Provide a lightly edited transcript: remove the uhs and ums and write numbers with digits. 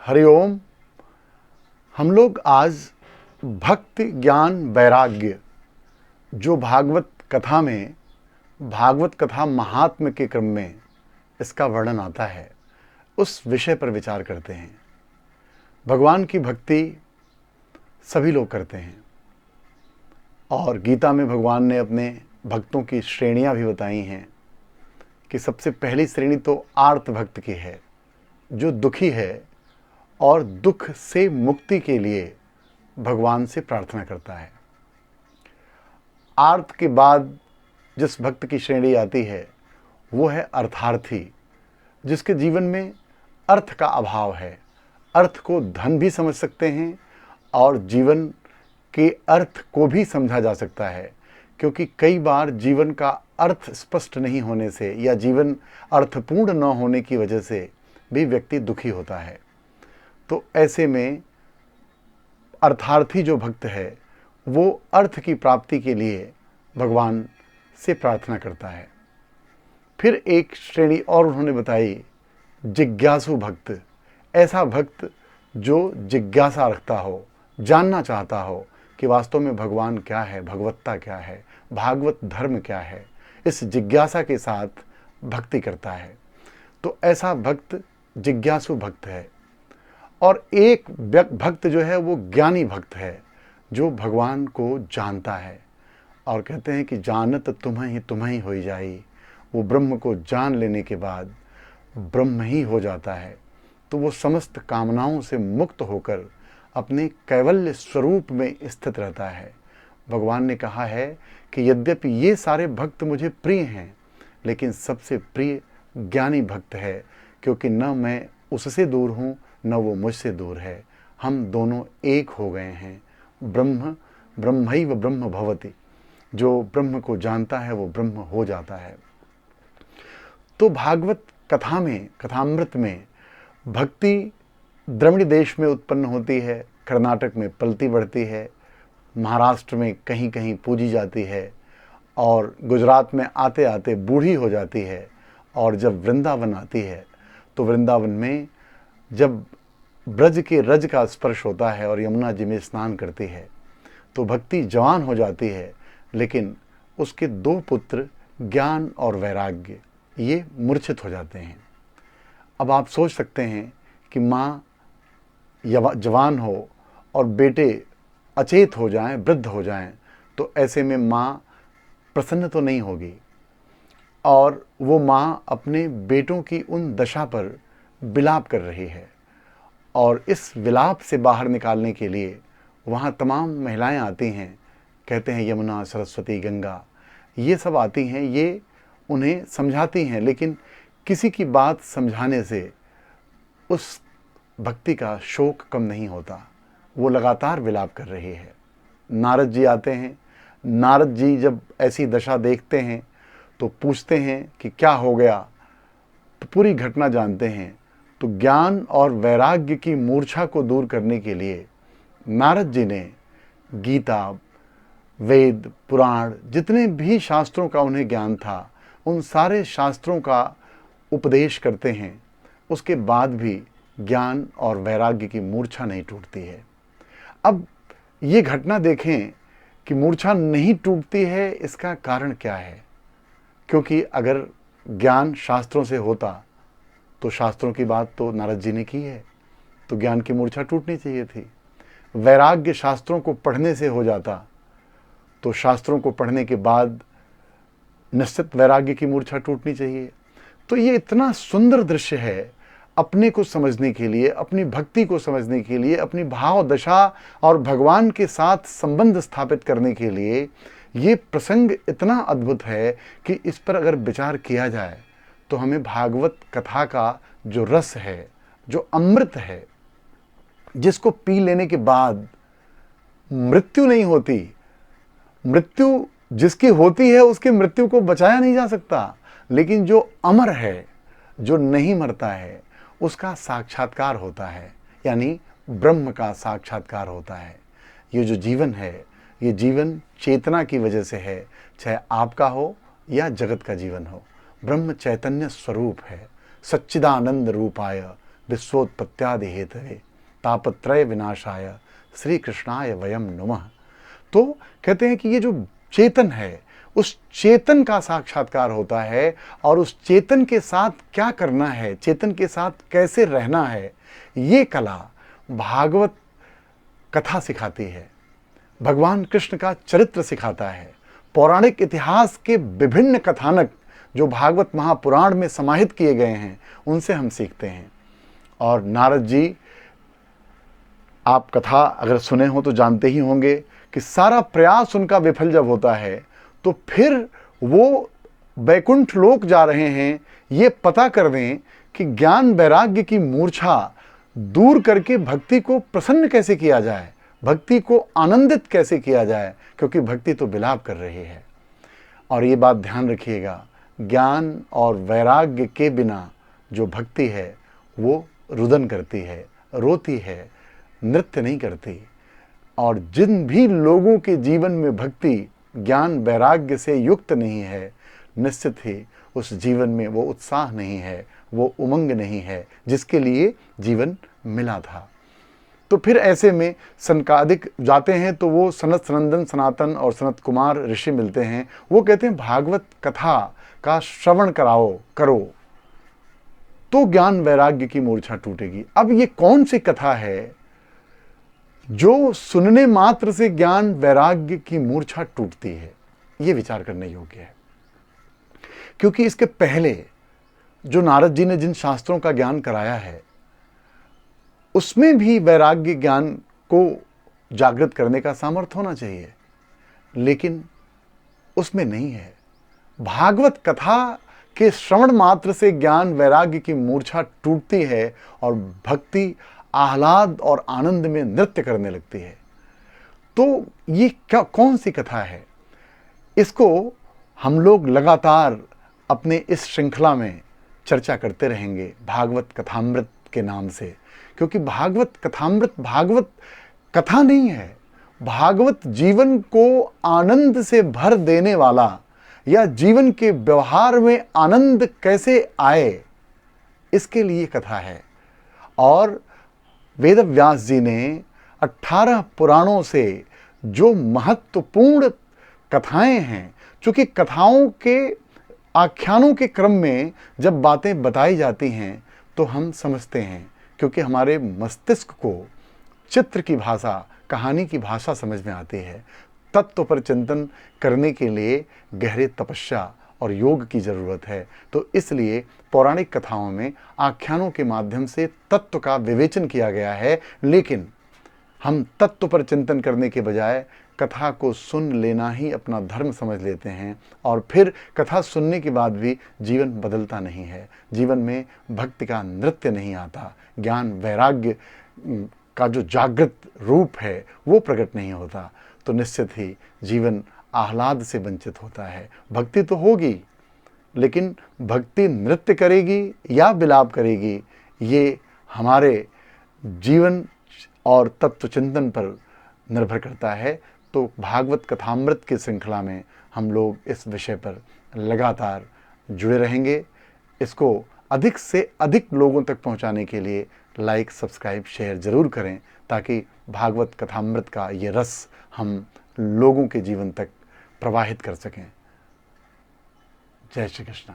हरिओम। हम लोग आज भक्ति ज्ञान वैराग्य जो भागवत कथा में भागवत कथा महात्म्य के क्रम में इसका वर्णन आता है उस विषय पर विचार करते हैं। भगवान की भक्ति सभी लोग करते हैं और गीता में भगवान ने अपने भक्तों की श्रेणियां भी बताई हैं कि सबसे पहली श्रेणी तो आर्त भक्त की है, जो दुखी है और दुख से मुक्ति के लिए भगवान से प्रार्थना करता है। आर्त के बाद जिस भक्त की श्रेणी आती है वो है अर्थार्थी, जिसके जीवन में अर्थ का अभाव है। अर्थ को धन भी समझ सकते हैं और जीवन के अर्थ को भी समझा जा सकता है, क्योंकि कई बार जीवन का अर्थ स्पष्ट नहीं होने से या जीवन अर्थपूर्ण न होने की वजह से भी व्यक्ति दुखी होता है। तो ऐसे में अर्थार्थी जो भक्त है वो अर्थ की प्राप्ति के लिए भगवान से प्रार्थना करता है। फिर एक श्रेणी और उन्होंने बताई, जिज्ञासु भक्त। ऐसा भक्त जो जिज्ञासा रखता हो, जानना चाहता हो कि वास्तव में भगवान क्या है, भगवत्ता क्या है, भागवत धर्म क्या है, इस जिज्ञासा के साथ भक्ति करता है। तो ऐसा भक्त जिज्ञासु भक्त है। और एक भक्त जो है वो ज्ञानी भक्त है, जो भगवान को जानता है और कहते हैं कि जानत तुम्हें ही हो जाई। वो ब्रह्म को जान लेने के बाद ब्रह्म ही हो जाता है। तो वो समस्त कामनाओं से मुक्त होकर अपने कैवल्य स्वरूप में स्थित रहता है। भगवान ने कहा है कि यद्यपि ये सारे भक्त मुझे प्रिय हैं, लेकिन सबसे प्रिय ज्ञानी भक्त है, क्योंकि न मैं उससे दूर हूँ न वो मुझसे दूर है। हम दोनों एक हो गए हैं। ब्रह्म ब्रह्मैव ब्रह्म भवति। जो ब्रह्म को जानता है वो ब्रह्म हो जाता है। तो भागवत कथा में, कथामृत में भक्ति द्रविड़ देश में उत्पन्न होती है, कर्नाटक में पलती बढ़ती है, महाराष्ट्र में कहीं कहीं पूजी जाती है और गुजरात में आते आते बूढ़ी हो जाती है। और जब वृंदावन आती है तो वृंदावन में जब ब्रज के रज का स्पर्श होता है और यमुना जी में स्नान करती है तो भक्ति जवान हो जाती है। लेकिन उसके दो पुत्र ज्ञान और वैराग्य ये मूर्छित हो जाते हैं। अब आप सोच सकते हैं कि माँ जवान हो और बेटे अचेत हो जाएं, वृद्ध हो जाएं, तो ऐसे में माँ प्रसन्न तो नहीं होगी। और वो माँ अपने बेटों की उन दशा पर विलाप कर रही है और इस विलाप से बाहर निकालने के लिए वहाँ तमाम महिलाएं आती हैं। कहते हैं यमुना, सरस्वती, गंगा, ये सब आती हैं, ये उन्हें समझाती हैं, लेकिन किसी की बात समझाने से उस भक्ति का शोक कम नहीं होता। वो लगातार विलाप कर रही है। नारद जी आते हैं। नारद जी जब ऐसी दशा देखते हैं तो पूछते हैं कि क्या हो गया। तो पूरी घटना जानते हैं। तो ज्ञान और वैराग्य की मूर्छा को दूर करने के लिए नारद जी ने गीता, वेद, पुराण, जितने भी शास्त्रों का उन्हें ज्ञान था, उन सारे शास्त्रों का उपदेश करते हैं। उसके बाद भी ज्ञान और वैराग्य की मूर्छा नहीं टूटती है। अब ये घटना देखें कि मूर्छा नहीं टूटती है, इसका कारण क्या है? क्योंकि अगर ज्ञान शास्त्रों से होता तो शास्त्रों की बात तो नारद जी ने की है, तो ज्ञान की मूर्छा टूटनी चाहिए थी। वैराग्य शास्त्रों को पढ़ने से हो जाता तो शास्त्रों को पढ़ने के बाद निश्चित वैराग्य की मूर्छा टूटनी चाहिए। तो ये इतना सुंदर दृश्य है अपने को समझने के लिए, अपनी भक्ति को समझने के लिए, अपनी भाव दशा और भगवान के साथ संबंध स्थापित करने के लिए ये प्रसंग इतना अद्भुत है कि इस पर अगर विचार किया जाए तो हमें भागवत कथा का जो रस है, जो अमृत है, जिसको पी लेने के बाद मृत्यु नहीं होती, मृत्यु जिसकी होती है उसकी मृत्यु को बचाया नहीं जा सकता, लेकिन जो अमर है, जो नहीं मरता है, उसका साक्षात्कार होता है, यानी ब्रह्म का साक्षात्कार होता है। ये जो जीवन है, ये जीवन चेतना की वजह से है, चाहे आपका हो या जगत का जीवन हो। ब्रह्म चैतन्य स्वरूप है। सच्चिदानंद रूपाय विश्वोत्पत्त्यादि हेतवे तापत्रय विनाशाय श्री कृष्णाय वयम नमः। तो कहते हैं कि ये जो चेतन है, उस चेतन का साक्षात्कार होता है और उस चेतन के साथ क्या करना है, चेतन के साथ कैसे रहना है, ये कला भागवत कथा सिखाती है। भगवान कृष्ण का चरित्र सिखाता है। पौराणिक इतिहास के विभिन्न कथानक जो भागवत महापुराण में समाहित किए गए हैं, उनसे हम सीखते हैं। और नारद जी, आप कथा अगर सुने हो तो जानते ही होंगे कि सारा प्रयास उनका विफल जब होता है तो फिर वो वैकुंठ लोक जा रहे हैं ये पता कर दें कि ज्ञान वैराग्य की मूर्छा दूर करके भक्ति को प्रसन्न कैसे किया जाए, भक्ति को आनंदित कैसे किया जाए, क्योंकि भक्ति तो विलाप कर रही है। और ये बात ध्यान रखिएगा, ज्ञान और वैराग्य के बिना जो भक्ति है वो रुदन करती है, रोती है, नृत्य नहीं करती। और जिन भी लोगों के जीवन में भक्ति ज्ञान वैराग्य से युक्त नहीं है, निश्चित ही उस जीवन में वो उत्साह नहीं है, वो उमंग नहीं है जिसके लिए जीवन मिला था। तो फिर ऐसे में सनकादिक जाते हैं तो वो सनत सनंदन सनातन और सनत कुमार ऋषि मिलते हैं। वो कहते हैं भागवत कथा का श्रवण करो तो ज्ञान वैराग्य की मूर्छा टूटेगी। अब ये कौन सी कथा है जो सुनने मात्र से ज्ञान वैराग्य की मूर्छा टूटती है? ये विचार करने योग्य है, क्योंकि इसके पहले जो नारद जी ने जिन शास्त्रों का ज्ञान कराया है उसमें भी वैराग्य ज्ञान को जागृत करने का सामर्थ्य होना चाहिए, लेकिन उसमें नहीं है। भागवत कथा के श्रवण मात्र से ज्ञान वैराग्य की मूर्छा टूटती है और भक्ति आह्लाद और आनंद में नृत्य करने लगती है। तो ये क्या कौन सी कथा है? इसको हम लोग लगातार अपने इस श्रृंखला में चर्चा करते रहेंगे भागवत कथामृत के नाम से, क्योंकि भागवत कथामृत भागवत कथा नहीं है, भागवत जीवन को आनंद से भर देने वाला या जीवन के व्यवहार में आनंद कैसे आए इसके लिए कथा है। और वेद व्यास जी ने 18 पुराणों से जो महत्वपूर्ण कथाएं हैं, चूंकि कथाओं के आख्यानों के क्रम में जब बातें बताई जाती हैं तो हम समझते हैं, क्योंकि हमारे मस्तिष्क को चित्र की भाषा, कहानी की भाषा समझ में आती है। तत्व पर चिंतन करने के लिए गहरे तपस्या और योग की जरूरत है। तो इसलिए पौराणिक कथाओं में आख्यानों के माध्यम से तत्व का विवेचन किया गया है, लेकिन हम तत्व पर चिंतन करने के बजाय कथा को सुन लेना ही अपना धर्म समझ लेते हैं और फिर कथा सुनने के बाद भी जीवन बदलता नहीं है, जीवन में भक्ति का नृत्य नहीं आता, ज्ञान वैराग्य का जो जागृत रूप है वो प्रकट नहीं होता, तो निश्चित ही जीवन आह्लाद से वंचित होता है। भक्ति तो होगी, लेकिन भक्ति नृत्य करेगी या विलाप करेगी, ये हमारे जीवन और तत्व चिंतन पर निर्भर करता है। तो भागवत कथामृत की श्रृंखला में हम लोग इस विषय पर लगातार जुड़े रहेंगे। इसको अधिक से अधिक लोगों तक पहुंचाने के लिए लाइक, सब्सक्राइब, शेयर ज़रूर करें, ताकि भागवत कथामृत का ये रस हम लोगों के जीवन तक प्रवाहित कर सकें। जय श्री कृष्ण।